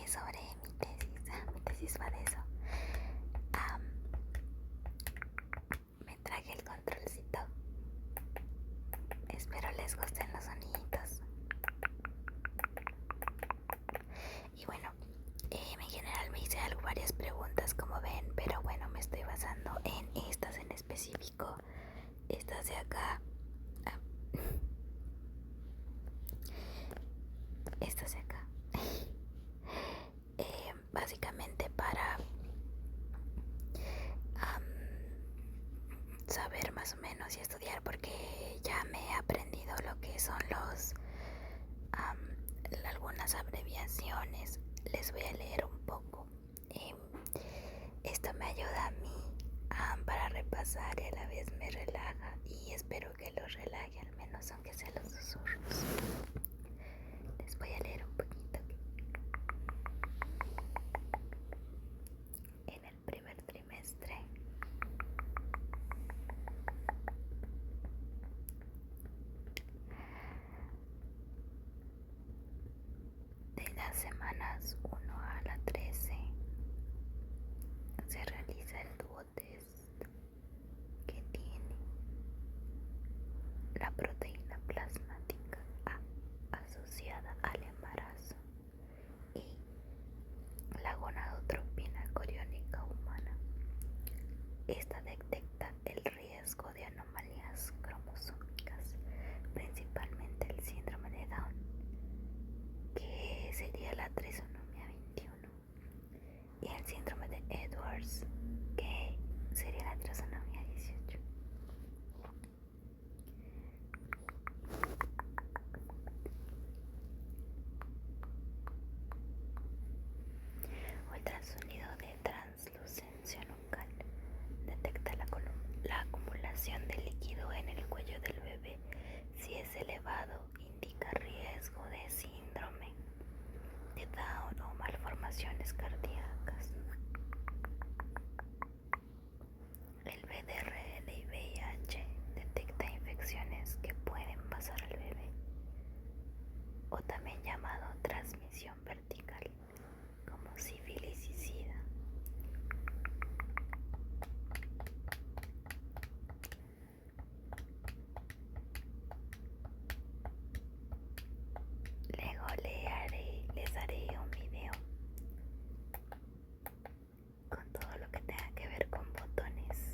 es sobre mi tesis. Mi tesis va de eso. Me traje el controlcito. Espero les gusten los soniditos. Y bueno, en general me hice varias preguntas, como ven, pero bueno, me estoy basando en estas en específico. Estas de acá. Estas de acá. Básicamente para saber más o menos y estudiar, porque ya me he aprendido lo que son algunas abreviaciones. Les voy a leer un poco. Esto me ayuda a mí para repasar y a la vez me relaja, y espero que los relaje al menos aunque sea los susurros. Les voy a leer un poquito. En el primer trimestre de las semanas 1 a la 13 se realiza el duotest, que tiene la proteína plasmática A asociada al embarazo y la gonadotropina coriónica humana. Esta detecta el riesgo de anomalías cromosómicas, principalmente el síndrome de Down, que sería la trisonomía 21, y el síndrome de Edwards, que sería la trisonomía 18. Ultrasonido de translucencia local detecta la acumulación de líquido en el cuello del bebé. Si es elevado, indica riesgo de síndrome de Down o malformaciones cardíacas. El VDRL y VIH detecta infecciones que pueden pasar al bebé, o también llamado transmisión vertical, como sífilis y sida. Luego les haré un video con todo lo que tenga que ver con botones.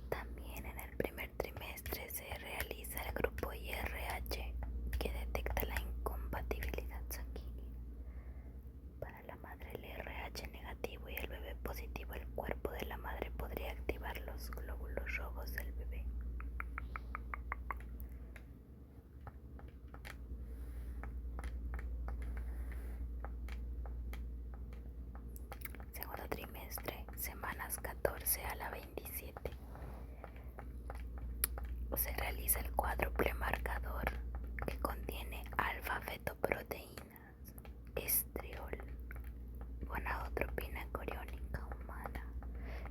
También en el primer trimestre se realiza el grupo IRH, que detecta la incompatibilidad sanguínea. Para la madre el IRH negativo y el bebé positivo, el cuerpo de la madre podría activar los glóbulos rojos del bebé. Segundo trimestre, semanas 14 a la 27. Se realiza el cuádruple marcador, que contiene alfa-fetoproteínas, estriol, gonadotropina coriónica humana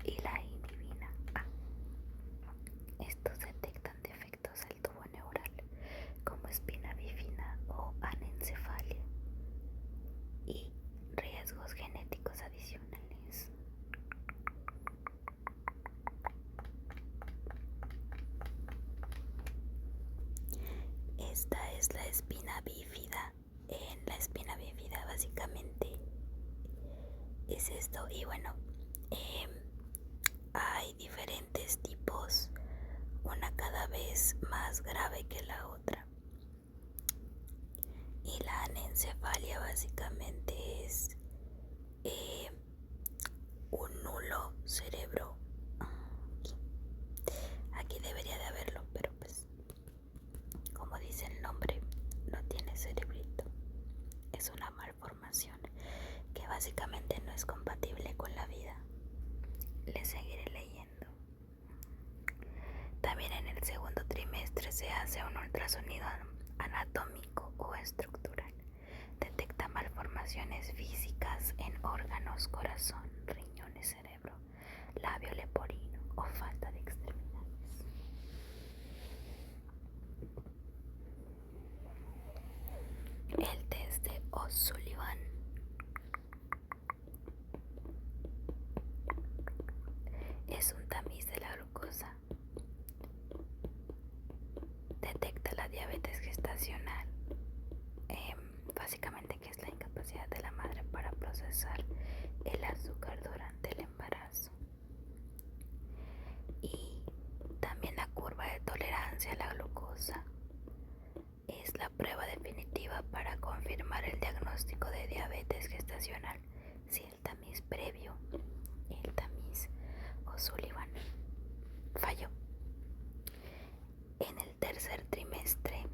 y la inhibina A. Estos detectan defectos del tubo neural, como espina bífida o anencefalia, y riesgos genéticos adicionales. Esta es la espina bífida. En la espina bífida básicamente es esto, y bueno, hay diferentes tipos, una cada vez más grave que la otra. Y la anencefalia básicamente es un nulo cerebro. Aquí debería de haberlo, pero pues como dice el nombre, no tiene cerebrito. Es una malformación que básicamente no es compatible con la vida. Les seguiré leyendo. También en el segundo trimestre se hace un ultrasonido anatómico o estructural. Detecta malformaciones físicas en órganos, corazón, riñones, cerebro, labio leporino o falta de extremidades. gestacional, básicamente que es la incapacidad de la madre para procesar el azúcar durante el embarazo. Y también la curva de tolerancia a la glucosa es la prueba definitiva para confirmar el diagnóstico de diabetes gestacional si el tamiz previo, el tamiz O'Sullivan, falló. En el tercer trimestre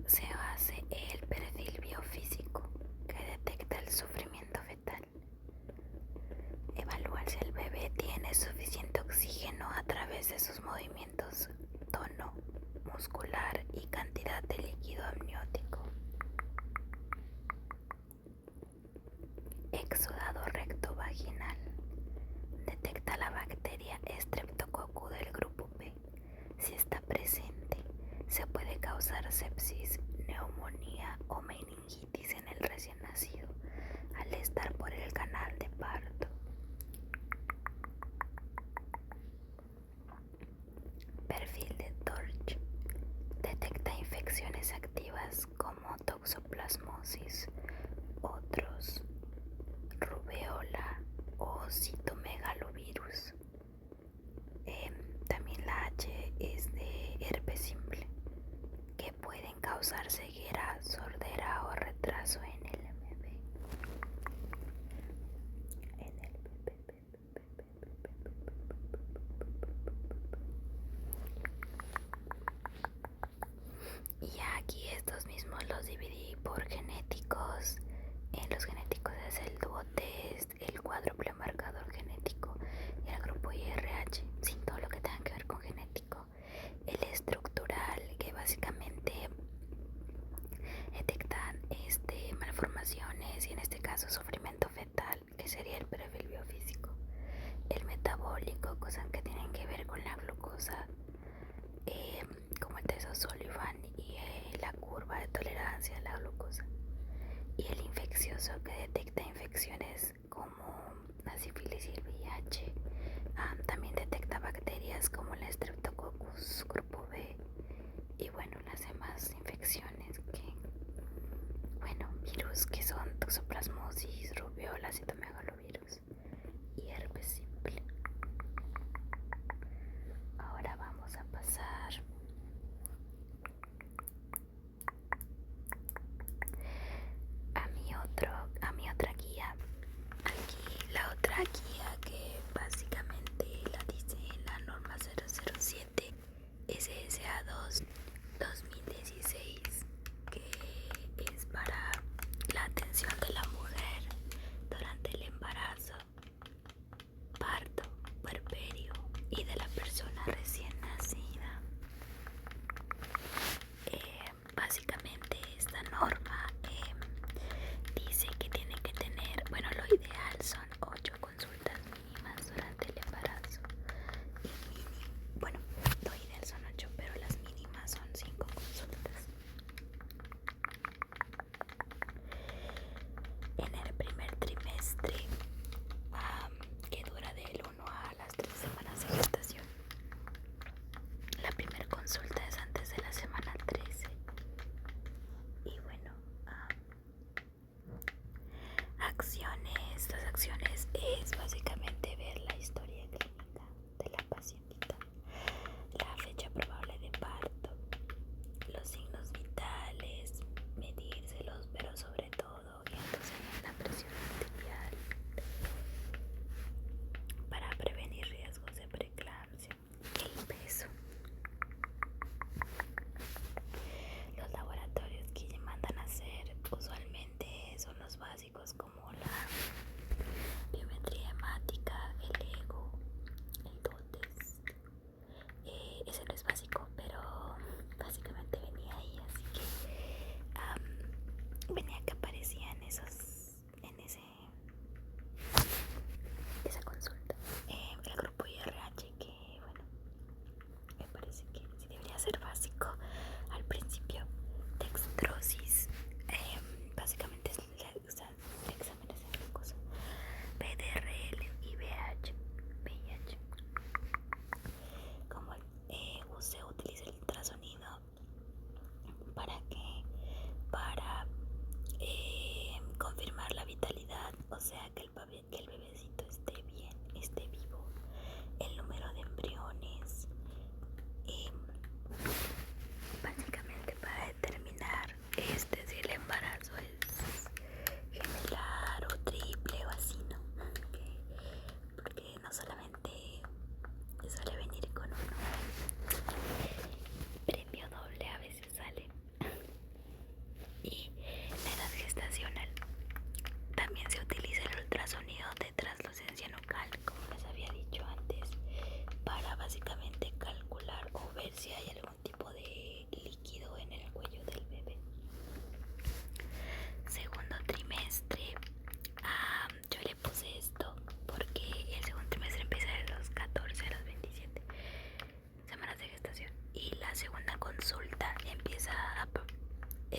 se hace el perfil biofísico que detecta el sufrimiento fetal. Evalúa si el bebé tiene suficiente oxígeno a través de sus movimientos, tono muscular y cantidad de líquido amniótico. Exudado recto vaginal. Detecta la bacteria Streptococcus del grupo B. Si está presente, se puede causar sepsis, neumonía o meningitis en el recién nacido al estar por el canal de parto. Perfil de Torch. Detecta infecciones activas como toxoplasmosis, otros, rubeola o citomegalovirus. También la H es de herpes simple, que pueden causar ceguera, sordera o retraso en el bebé. Y aquí estos mismos los dividí por genéticos. En los genéticos es el duotest, el cuádruple marcador genético y el grupo IRH, sin todo lo que tenga que ver con genético. El estructural, que básicamente detectan malformaciones y en este caso sufrimiento fetal, que sería el perfil biofísico. El metabólico, cosas que tienen que ver con la glucosa, como el test O'Sullivan y la curva de tolerancia a la glucosa. Y el infeccioso, que detecta infecciones como la sífilis y el VIH. También detecta bacterias como la Streptococcus grupo B y bueno, las demás infecciones virus que son toxoplasmosis, rubiola, citomegalovirus y herpes simple. Ahora vamos a pasar a mi otra guía. Aquí la otra guía que básicamente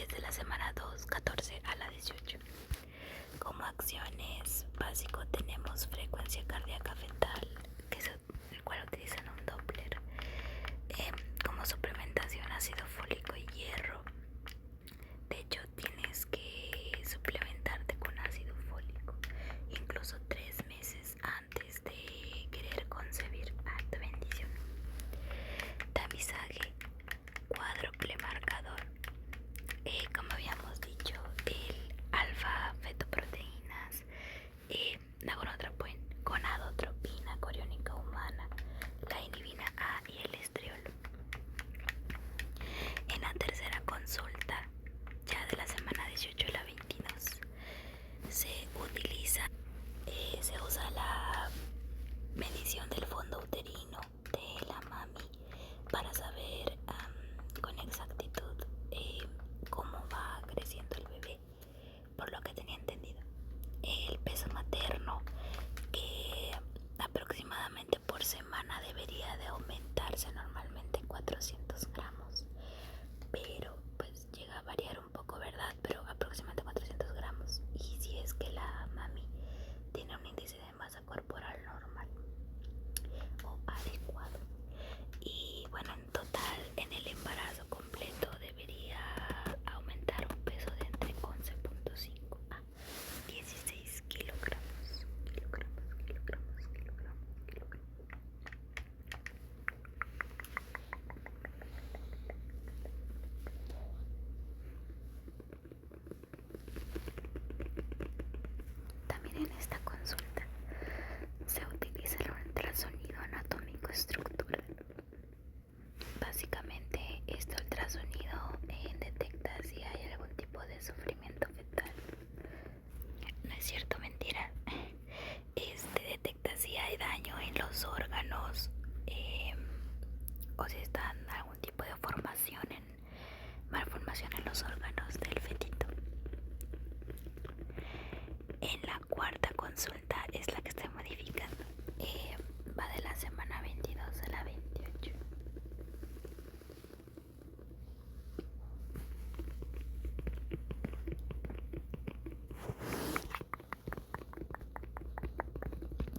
desde la semana 2, 14 a la 18. Como acciones básico tenemos frecuencia cardíaca fetal, que es el cual utilizan un Doppler. Como suplementación ácido fólico y hierro. De hecho tienes que suplementarte con ácido fólico incluso 3 meses antes de querer concebir. Tu bendición. Tamizaje cuádruple marcador. Como habíamos dicho, el alfa fetoproteínas, la gonadotropina coriónica humana, la inhibina A y el estriol. En la tercera consulta, ya de la semana 18 a la 22, se usa la medición del fondo uterino de la mami para saber con exactitud cómo va creciendo el bebé, por lo que tenía entendido. El peso materno, que aproximadamente por semana debería de aumentarse normalmente 400 gramos, pero pues llega a variar un poco, ¿verdad? Pero aproximadamente 400 gramos. Y si es que la mami tiene un índice de masa corporal normal o adecuado. Y bueno, en total en el embarazo completo debería aumentar un peso de entre 11.5 a 16 kilogramos. También en esta consulta se utiliza el ultrasonido anatómico estructural. Básicamente este ultrasonido detecta si hay algún tipo de sufrimiento fetal. No es cierto, mentira. Detecta si hay daño en los órganos, o si está algún tipo de malformación en los órganos del fetito. En la cuarta consulta es la que estoy modificando. Va de la semana 22 a la 28.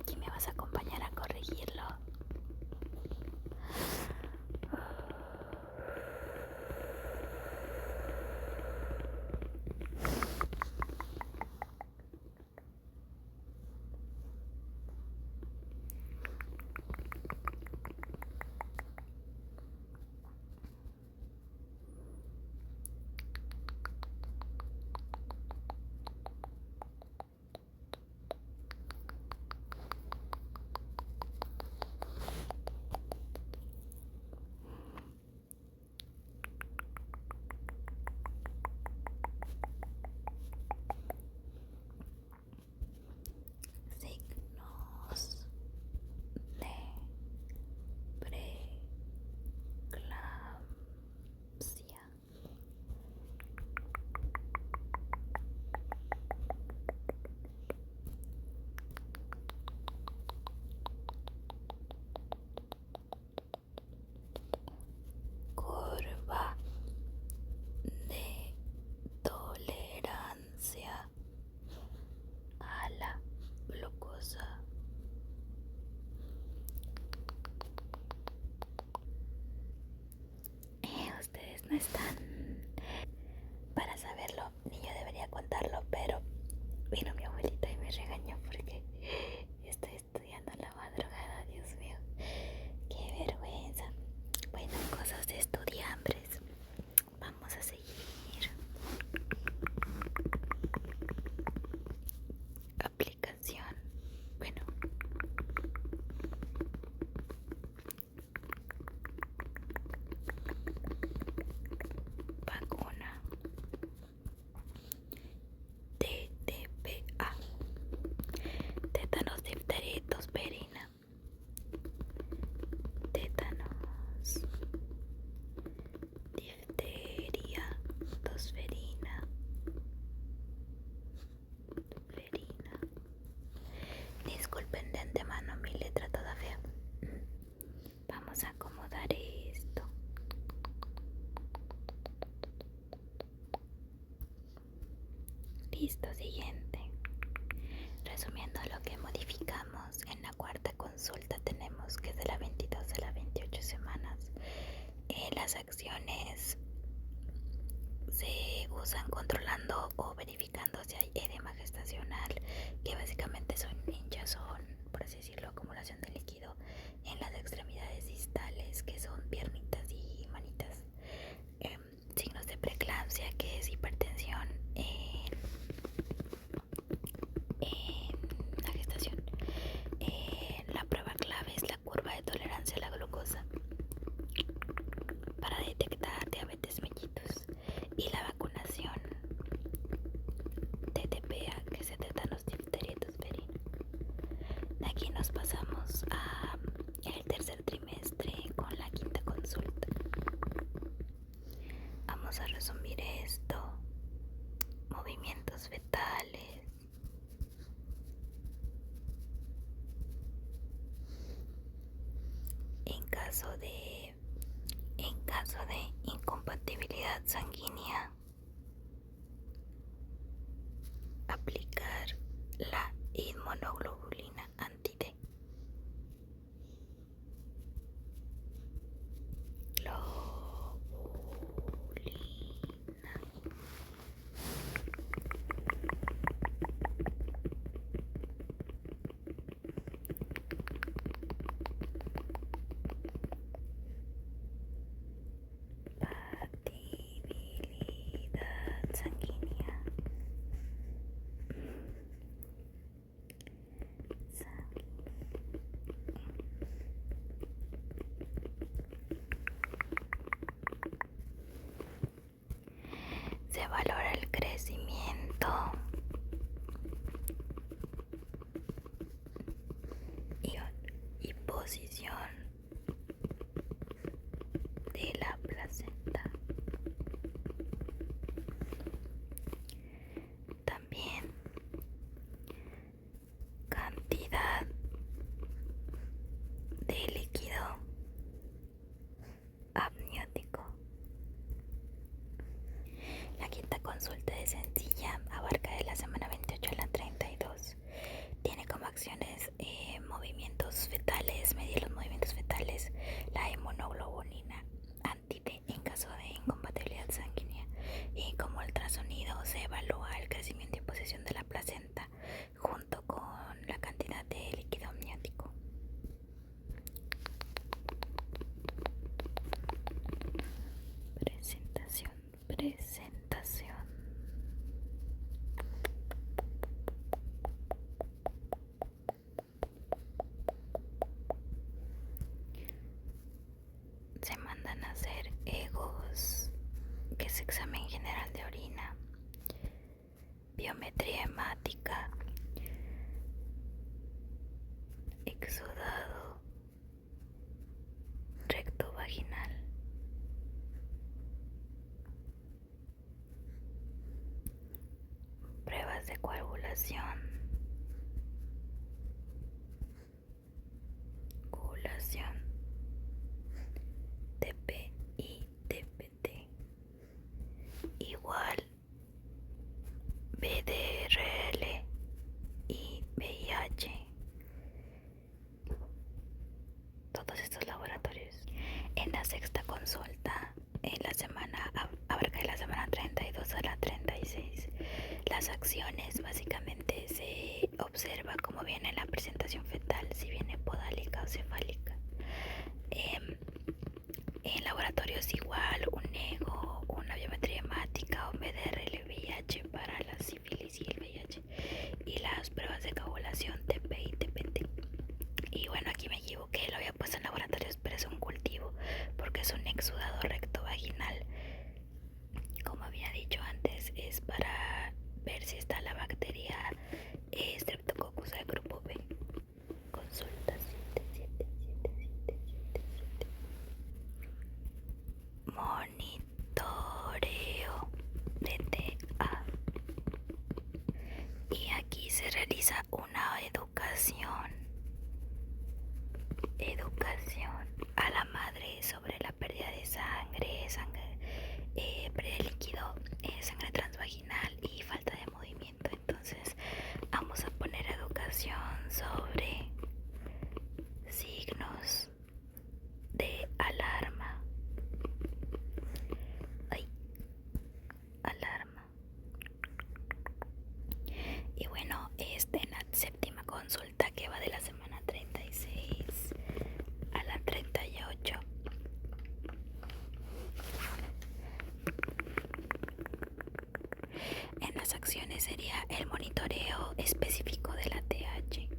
¿Quién me vas a acompañar a corregirlo? Signos de preeclampsia. Curva de tolerancia a la glucosa. Ustedes no están para saberlo, ni yo debería contarlo, pero vino mi abuelita y me regañó porque estoy estudiando a la madrugada. Dios mío, qué vergüenza. Bueno, cosas de estudiambres. Vamos a seguir. Aplicación. Bueno, Listo, siguiente. Resumiendo lo que modificamos en la cuarta consulta, tenemos que de la 22 a las 28 semanas las acciones se usan controlando o verificando si hay edema gestacional, que básicamente son hinchazón, por así decirlo, acumulación de líquido en las extremidades distales, que son piernitas y manitas. Signos de preeclampsia, que es hipertensión en la gestación. La prueba clave es la curva de tolerancia a la glucosa para detectar diabetes mellitus, y la vacunación de TPA, que es de tétanos, difteria y tosferina. De aquí nos pasamos a el tercer trimestre con la quinta consulta. Vamos a resumir esto. Movimientos fetales. En caso de incompatibilidad sanguínea, aplicar la inmunoglobulina anti-D. Compatibilidad sanguínea. Se valora el crecimiento y posición de la placenta. También cantidad de líquido amniótico. La quinta consulta es sencilla, abarca de la semana 28 a la 32. Tiene como acciones movimientos fetales, medir los movimientos fetales, la inmunoglobulina anti-D en caso de incompatibilidad sanguínea, y como ultrasonido se evalúa el crecimiento y posición de la placenta junto con la cantidad de líquido amniótico. Presentación. Se mandan a hacer EGOS, que es examen general de orina, biometría hemática, exudado rectovaginal, pruebas de coagulación, TP y TPT, igual VDRL y VIH. Todos estos laboratorios. En la sexta consulta, en la semana abarca de la semana 32 a la 36. Las acciones básicamente se observa cómo viene la presentación fetal, si viene podálica o cefálica. En laboratorios igual, un EGO, una biometría hemática, un VDRL, VIH para la sífilis y el VIH, y las pruebas de coagulación TP y TPT. Y bueno, aquí me equivoqué, lo había puesto en laboratorios, pero es un cultivo porque es un exudado rectovaginal. Como había dicho antes, es para ver si está la bacteria Streptococcus del grupo B. Consulta 7777777. Monitoreo de TA. Y aquí se realiza una educación a la madre sobre la pérdida de sangre, pérdida de líquido, sangre transvaginal y falta de movimiento. siguiente sería el monitoreo específico de la TH,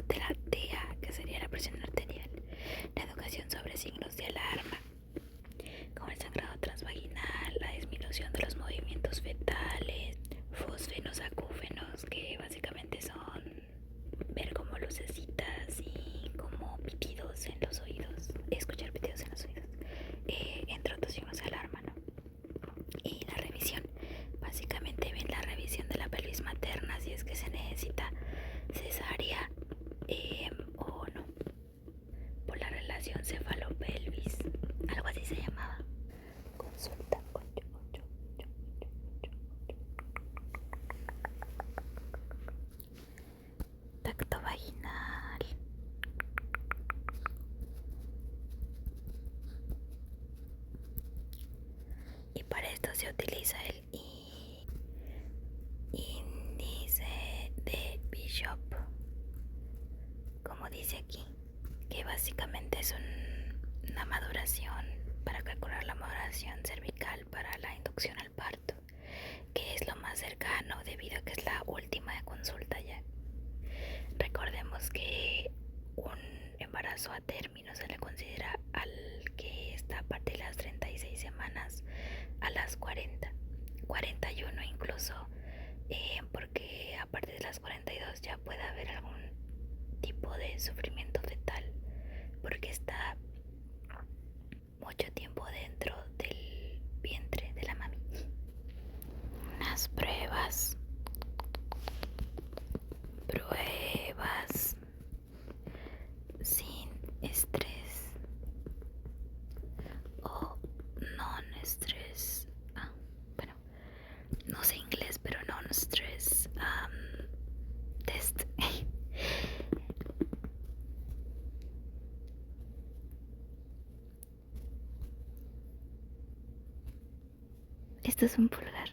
de la TA, que sería la presión arterial, la educación sobre signos de alarma, como el sangrado transvaginal, la disminución de los movimientos fetales, fosfenos, acúfenos, que básicamente son ver como lucecitas y como pitidos en los oídos, escuchar pitidos en los oídos, entre otros signos de alarma, ¿no? Y la revisión, básicamente ven la revisión de la pelvis materna si es que se necesita cesárea o no, por la relación cefalo-pelvis, algo así se llamaba. Consulta 8888. Tacto vaginal. Y para esto se utiliza el índice de Bishop, como dice aquí, que básicamente es una maduración para calcular la maduración cervical para la inducción al parto, que es lo más cercano debido a que es la última de consulta ya. Recordemos que un embarazo a término se le considera al que está a partir de las 36 semanas a las 40, 41 incluso, porque a partir de las 42 ya puede haber algún tipo de sufrimiento fetal, porque está mucho tiempo dentro del vientre de la mami. Unas pruebas sin estrés o non-stress. Bueno, no sé inglés, pero non-stress test. Esto es un pulgar.